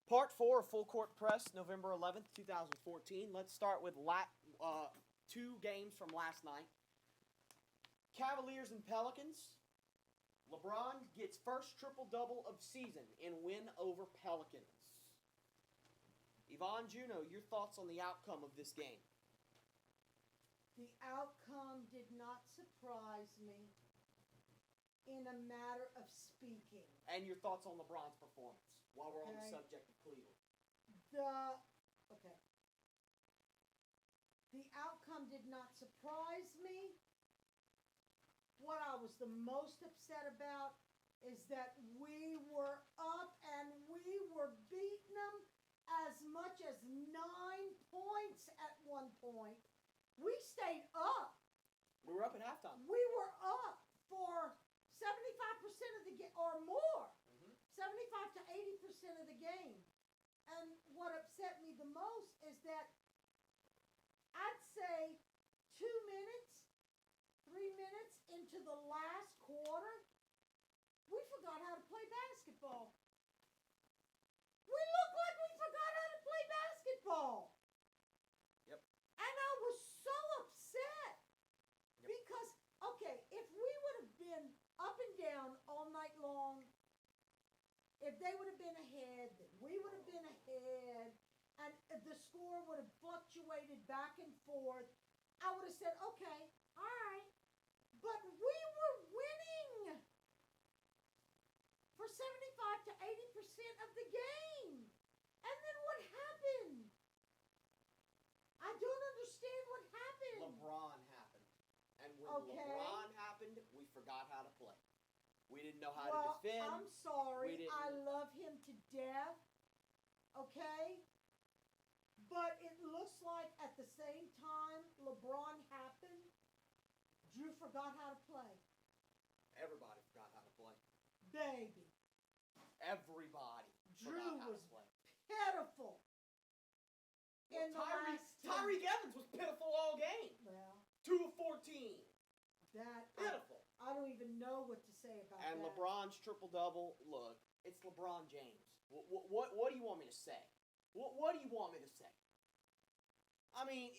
Part 4 of Full Court Press, November 11th, 2014. Let's start with two games from last night. Cavaliers and Pelicans. LeBron gets first triple-double of season in win over Pelicans. Yvonne Juno, your thoughts on the outcome of this game? The outcome did not surprise me in a matter of speaking. And your thoughts on LeBron's performance while we're on the subject of Cleveland. The outcome did not surprise me. What I was the most upset about is that we were up and we were beating them as much as 9 points at one point. We stayed up. We were up at halftime. We were up for 75% of the game, or more. 75 to 80% of the game. And what upset me the most is that I'd say 2 minutes, 3 minutes into the last quarter, we forgot how to play basketball. We looked like we forgot how to play basketball. Yep. And I was so upset. Yep. Because, okay, if we would have been up and down all night long, if they would have been ahead, then we would have been ahead, and the score would have fluctuated back and forth, I would have said, okay, all right. But we were winning for 75 to 80% of the game. And then what happened? I don't understand what happened. LeBron happened. And when LeBron happened, we forgot how to play. We didn't know how to defend. I'm sorry. I love him to death. Okay? But it looks like at the same time LeBron happened, Drew forgot how to play. Everybody forgot how to play. Baby. Everybody Drew forgot was how to play. Pitiful. Well, Tyreke Evans was pitiful all game. Well. 2 of 14. Pitiful. I don't even know what to say about that. And LeBron's triple-double, look, it's LeBron James. What do you want me to say? What do you want me to say? I mean,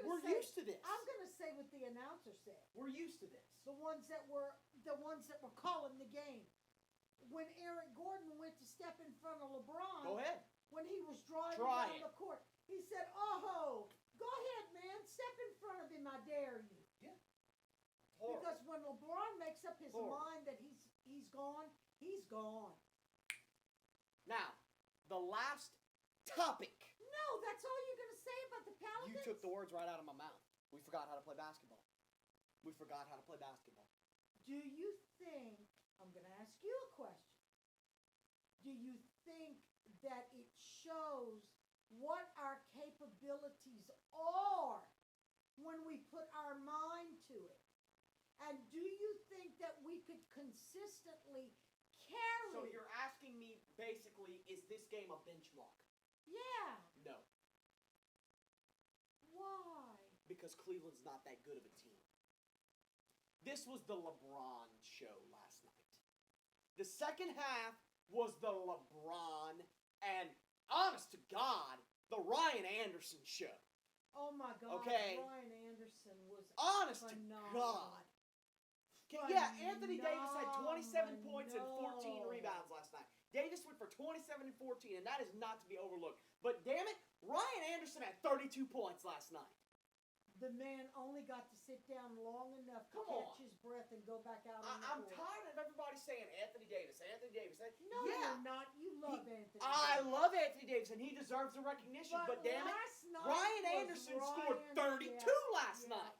we're used to this. I'm going to say what the announcer said. We're used to this. The ones that were calling the game. When Eric Gordon went to step in front of LeBron. Go ahead. When he was driving down the court. He said, oh, go ahead, man. Step in front of him, I dare you. Yeah. Horrible. Because when LeBron makes up his mind that he's gone, he's gone. Now, the last topic. No, that's all you're going to say about the Pelicans? You took the words right out of my mouth. We forgot how to play basketball. We forgot how to play basketball. Do you think, I'm going to ask you a question. Do you think that it shows what our capabilities are when we put our mind to it? And do you think that we could consistently carry... So you're asking me, basically, is this game a benchmark? Yeah. No. Why? Because Cleveland's not that good of a team. This was the LeBron show last night. The second half was the LeBron and, honest to God, the Ryan Anderson show. Oh my God. Okay. Ryan Anderson was honest phenomenal. To God. Yeah, Anthony Davis had 27 points and 14 rebounds last night. Davis went for 27 and 14, and that is not to be overlooked. But damn it, Ryan Anderson had 32 points last night. The man only got to sit down long enough to catch his breath and go back out on the court. I'm tired of everybody saying Anthony Davis, Anthony Davis. No, you're not. You love Anthony Davis. I love Anthony Davis, and he deserves the recognition. But damn it, Ryan Anderson scored 32 last night.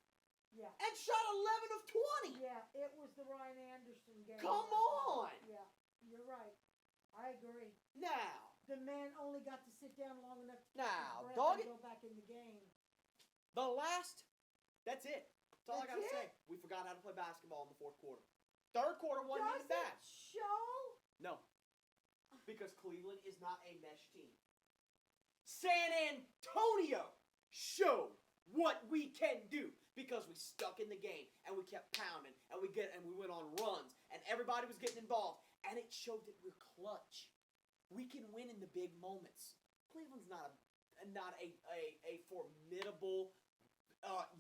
Yeah. And shot 11 of 20. Yeah, it was the Ryan Anderson game. Come on. Yeah, you're right. I agree. Now. The man only got to sit down long enough to catch his breath and go back in the game. That's it. That's all I got to say. We forgot how to play basketball in the fourth quarter. Third quarter wasn't even bad. Does it show? No. Because Cleveland is not a mesh team. San Antonio showed what we can do because we stuck in the game and we kept pounding and we went on runs and everybody was getting involved and it showed that we're clutch. We can win in the big moments. Cleveland's not a formidable,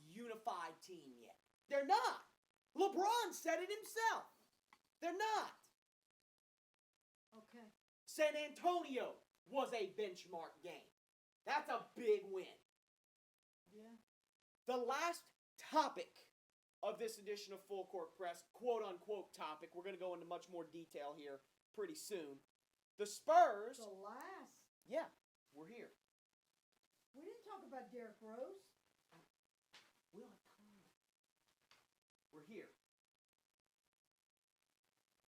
unified team yet. They're not. LeBron said it himself. They're not. Okay. San Antonio was a benchmark game. That's a big win. Yeah. The last topic of this edition of Full Court Press, quote unquote topic, we're going to go into much more detail here pretty soon. The Spurs. The last. Yeah, we're here. We didn't talk about Derrick Rose. We don't have time. We're here.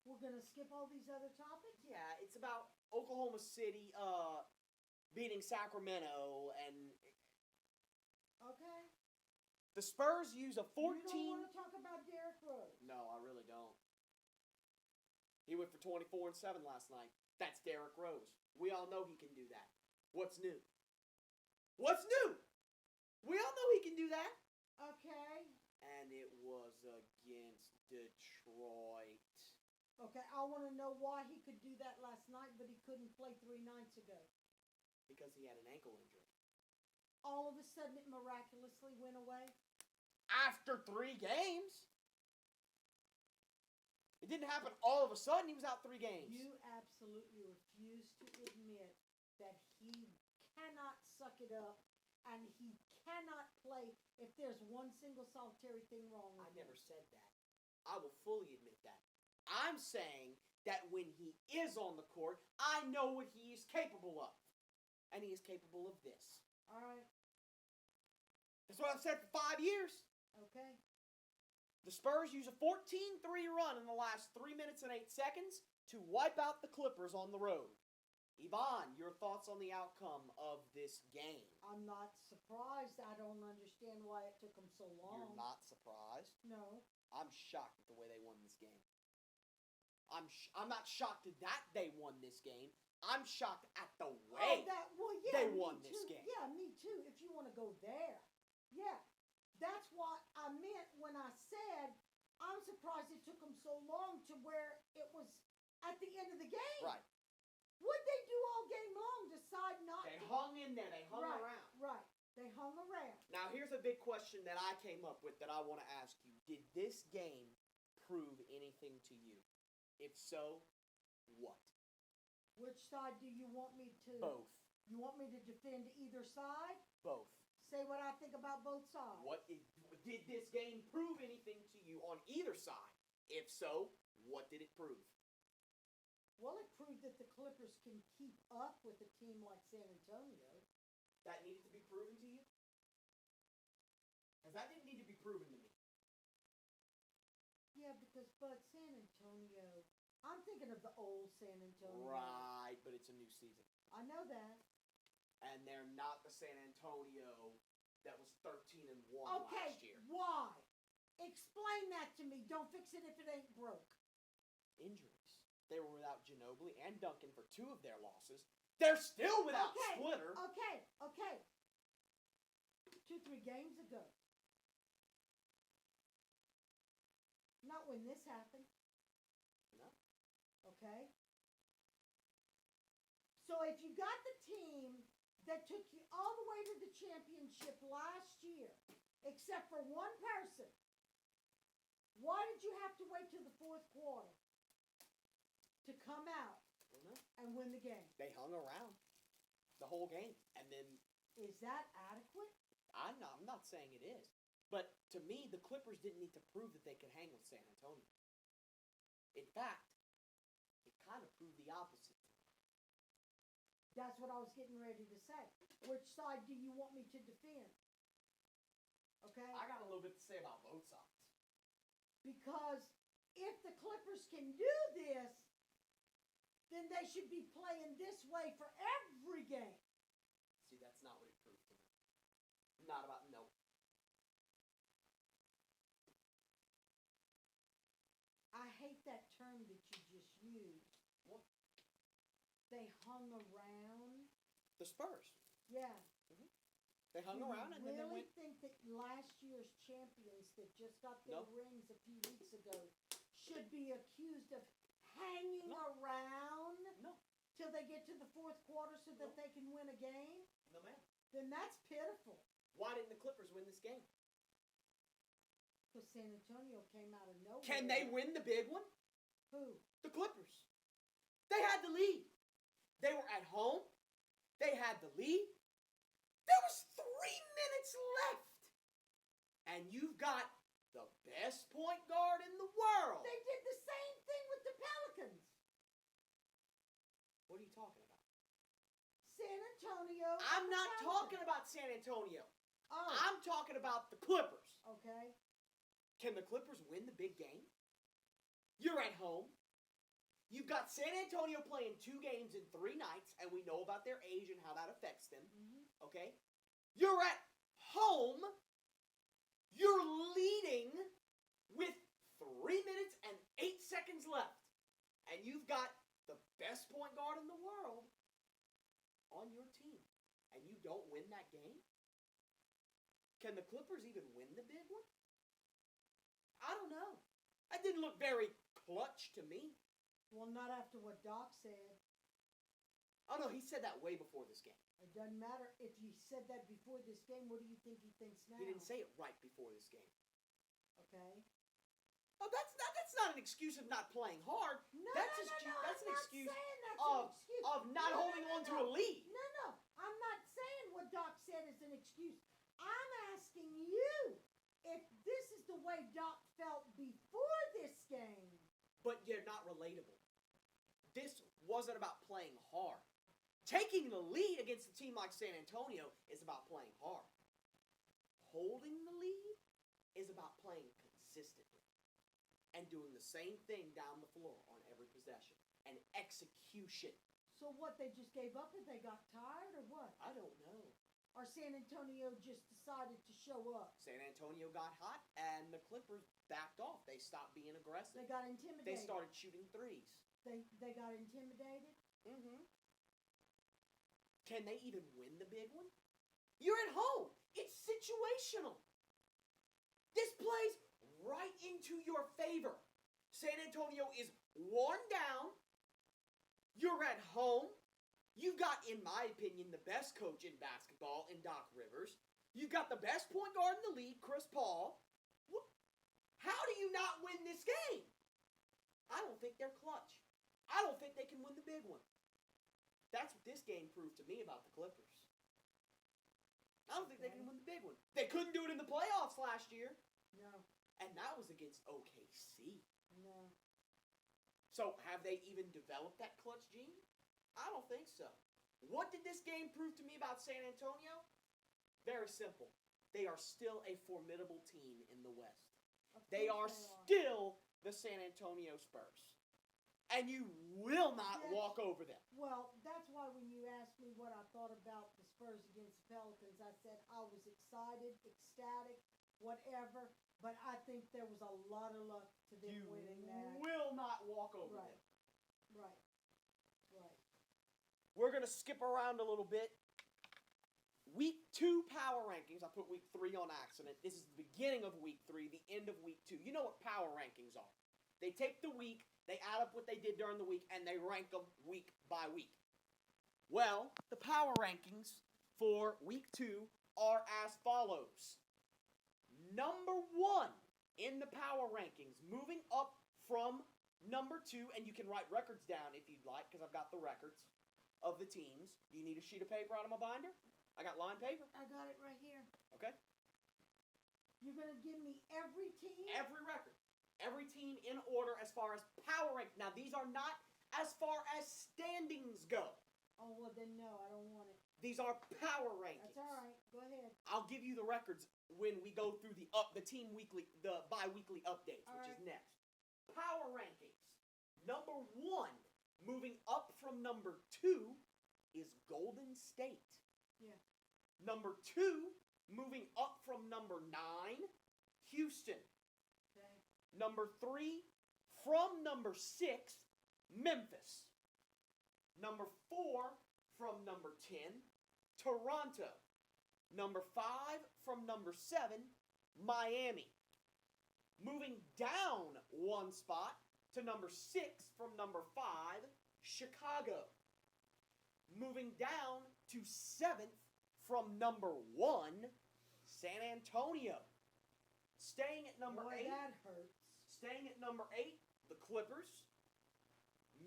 We're gonna skip all these other topics. Yeah, it's about Oklahoma City beating Sacramento, and Okay. the Spurs use a 14. You don't want to talk about Derrick Rose. No, I really don't. He went for 24 and 7 last night. That's Derrick Rose. We all know he can do that. What's new? What's new? We all know he can do that. Okay. And it was against Detroit. Okay, I want to know why he could do that last night, but he couldn't play 3 nights ago. Because he had an ankle injury. All of a sudden, it miraculously went away. After 3 games. It didn't happen all of a sudden. He was out 3 games. You absolutely refuse to admit that he cannot suck it up and he cannot play if there's one single solitary thing wrong with I him. never said that. I will fully admit that. I'm saying that when he is on the court, I know what he is capable of. And he is capable of this. All right. That's what I've said for 5 years. Okay. The Spurs use a 14-3 run in the last 3 minutes and 8 seconds to wipe out the Clippers on the road. Yvonne, your thoughts on the outcome of this game? I'm not surprised. I don't understand why it took them so long. You're not surprised? No. I'm shocked at the way they won this game. I'm not shocked that they won this game. I'm shocked at the way they won this game. Yeah, me too, if you want to go there. Yeah. That's what I meant when I said I'm surprised it took them so long to where it was at the end of the game. Right. What'd they do all game long? Decide not They to. hung in there. They hung around. Right. They hung around. Now, here's a big question that I came up with that I want to ask you. Did this game prove anything to you? If so, what? Which side do you want me to? Both. You want me to defend either side? Both. Say what I think about both sides. Did this game prove anything to you on either side? If so, what did it prove? Well, it proved that the Clippers can keep up with a team like San Antonio. That needed to be proven to you? Because that didn't need to be proven to me. Yeah, but San Antonio, I'm thinking of the old San Antonio. Right, but it's a new season. I know that. And they're not the San Antonio that was 13-1 last year. Why? Explain that to me. Don't fix it if it ain't broke. Injuries. They were without Ginobili and Duncan for 2 of their losses. They're still without Splitter. Okay. 2-3 games ago. Not when this happened. No. Okay? So if you got the team that took you all the way to the championship last year, except for one person, why did you have to wait till the 4th quarter to come out and win the game? They hung around the whole game. And then... Is that adequate? I'm not saying it is. But to me, the Clippers didn't need to prove that they could hang with San Antonio. In fact, it kind of proved the opposite to me. That's what I was getting ready to say. Which side do you want me to defend? Okay? I got a little bit to say about both sides. Because if the Clippers can do this, then they should be playing this way for every game. See, that's not what it proved to me. Not about, no. I hate that term that you just used. What? They hung around. The Spurs. Yeah. Mm-hmm. They hung around and then they went... really think that last year's champions that just got their rings a few weeks ago should be accused of hanging around No. till they get to the fourth quarter so that they can win a game, No, ma'am. then that's pitiful. Why didn't the Clippers win this game? Because San Antonio came out of nowhere. Can they win the big one? Who? The Clippers. They had the lead. They were at home. They had the lead. There was 3 minutes left. And you've got the best point guard in the world. They did the same thing with the Pelicans. What are you talking about? San Antonio. I'm and the not Pelicans. talking about San Antonio. Oh, I'm talking about the Clippers. okay. Can the Clippers win the big game? You're at home. You've got San Antonio playing 2 games in 3 nights, and we know about their age and how that affects them. Okay? You're at home. You're leading with 3 minutes and 8 seconds left. And you've got the best point guard in the world on your team. And you don't win that game? Can the Clippers even win the big one? I don't know. That didn't look very clutch to me. Well, not after what Doc said. Oh no, he said that way before this game. It doesn't matter if he said that before this game. What do you think he thinks now? He didn't say it right before this game. Okay. Oh, that's not an excuse of not playing hard. No, That's no, an no, excuse- no. that's I'm an not excuse saying that's of- an excuse. Of not No, no, holding no, on to no. a lead. No, no. I'm not saying what Doc said is an excuse. I'm asking you if this is the way Doc felt before this game. But you're not relatable. This wasn't about playing hard. Taking the lead against a team like San Antonio is about playing hard. Holding the lead is about playing consistently and doing the same thing down the floor on every possession and execution. So what, they just gave up and they got tired or what? I don't know. Or San Antonio just decided to show up? San Antonio got hot and the Clippers backed off. They stopped being aggressive. They got They intimidated. started shooting threes. They got intimidated? Mm-hmm. Can they even win the big one? You're at home. It's situational. This plays right into your favor. San Antonio is worn down. You're at home. You've got, in my opinion, the best coach in basketball in Doc Rivers. You've got the best point guard in the league, Chris Paul. How do you not win this game? I don't think they're clutch. I don't think they can win the big one. That's what this game proved to me about the Clippers. I don't think they can win the big one. They couldn't do it in the playoffs last year, No. and that was against OKC. No. So have they even developed that clutch gene? I don't think so. What did this game prove to me about San Antonio? Very simple. They are still a formidable team in the West. Of They are course still the San Antonio Spurs. And you will not Yes. walk over them. Well, that's why when you asked me what I thought about the Spurs against the Pelicans, I said I was excited, ecstatic, whatever, but I think there was a lot of luck to them You winning that. will not walk over Right. them. Right. Right. We're going to skip around a little bit. Week 2 power rankings. I put week 3 on accident. This is the beginning of week 3, the end of week 2. You know what power rankings are. They take the week, they add up what they did during the week, and they rank them week by week. Well, the power rankings for week 2 are as follows. Number 1 in the power rankings, moving up from number 2, and you can write records down if you'd like, because I've got the records of the teams. Do you need a sheet of paper out of my binder? I got line paper. I got it right here. Okay. You're going to give me every team? Every record. Every team in order as far as power rank. Now, these are not as far as standings go. Oh, well, then no, I don't want it. These are power rankings. That's all right. Go ahead. I'll give you the records when we go through the bi-weekly updates, All which right. is next. Power rankings. Number 1, moving up from number 2, is Golden State. Yeah. Number 2, moving up from number 9, Houston. Okay. Number 3, from number 6, Memphis. Number 4, from number 10, Toronto. Number 5, from number 7, Miami. Moving down 1 spot to number 6, from number 5, Chicago. Moving down to 7th from number 1, San Antonio. Staying at number Boy, 8. that hurts. Staying at number 8, the Clippers.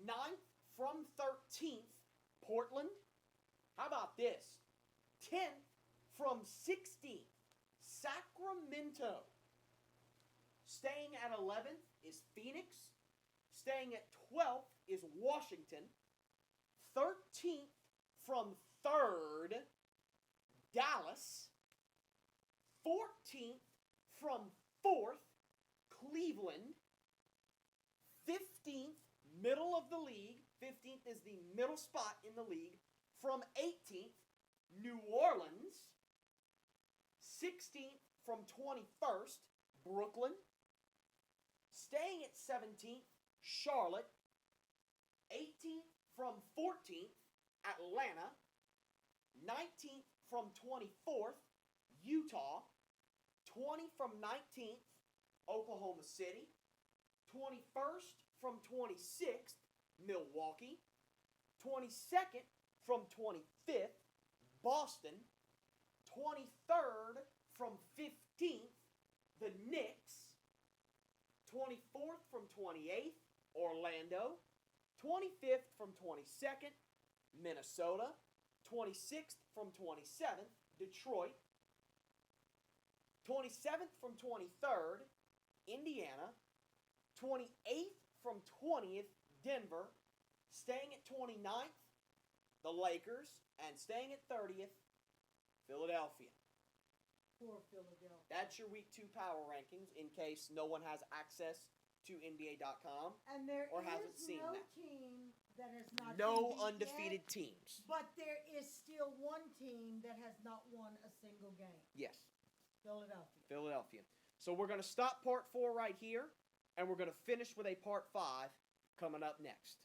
9th from 13th, Portland. How about this? 10th from 16th, Sacramento. Staying at 11th is Phoenix. Staying at 12th is Washington. 13th from 3rd, Dallas. 14th from 4th, Cleveland. 15th, middle of the league. 15th is the middle spot in the league. From 18th, New Orleans. 16th from 21st, Brooklyn. Staying at 17th, Charlotte. 18th from 14th, Atlanta. 19th from 24th, Utah. 20 from 19th, Oklahoma City. 21st from 26th, Milwaukee. 22nd from 25th, Boston. 23rd from 15th, the Knicks. 24th from 28th, Orlando. 25th from 22nd, Minnesota. 26th from 27th, Detroit. 27th from 23rd, Indiana. 28th from 20th, Denver. Staying at 29th, the Lakers. And staying at 30th, Philadelphia. Poor Philadelphia. That's your Week 2 power rankings in case no one has access to NBA.com. And there Or is hasn't seen no that. team that has not No been beat undefeated yet, teams. but there is still one team that has not won a single game. Yes, Philadelphia. Philadelphia. So we're going to stop part 4 right here, and we're going to finish with a part 5 coming up next.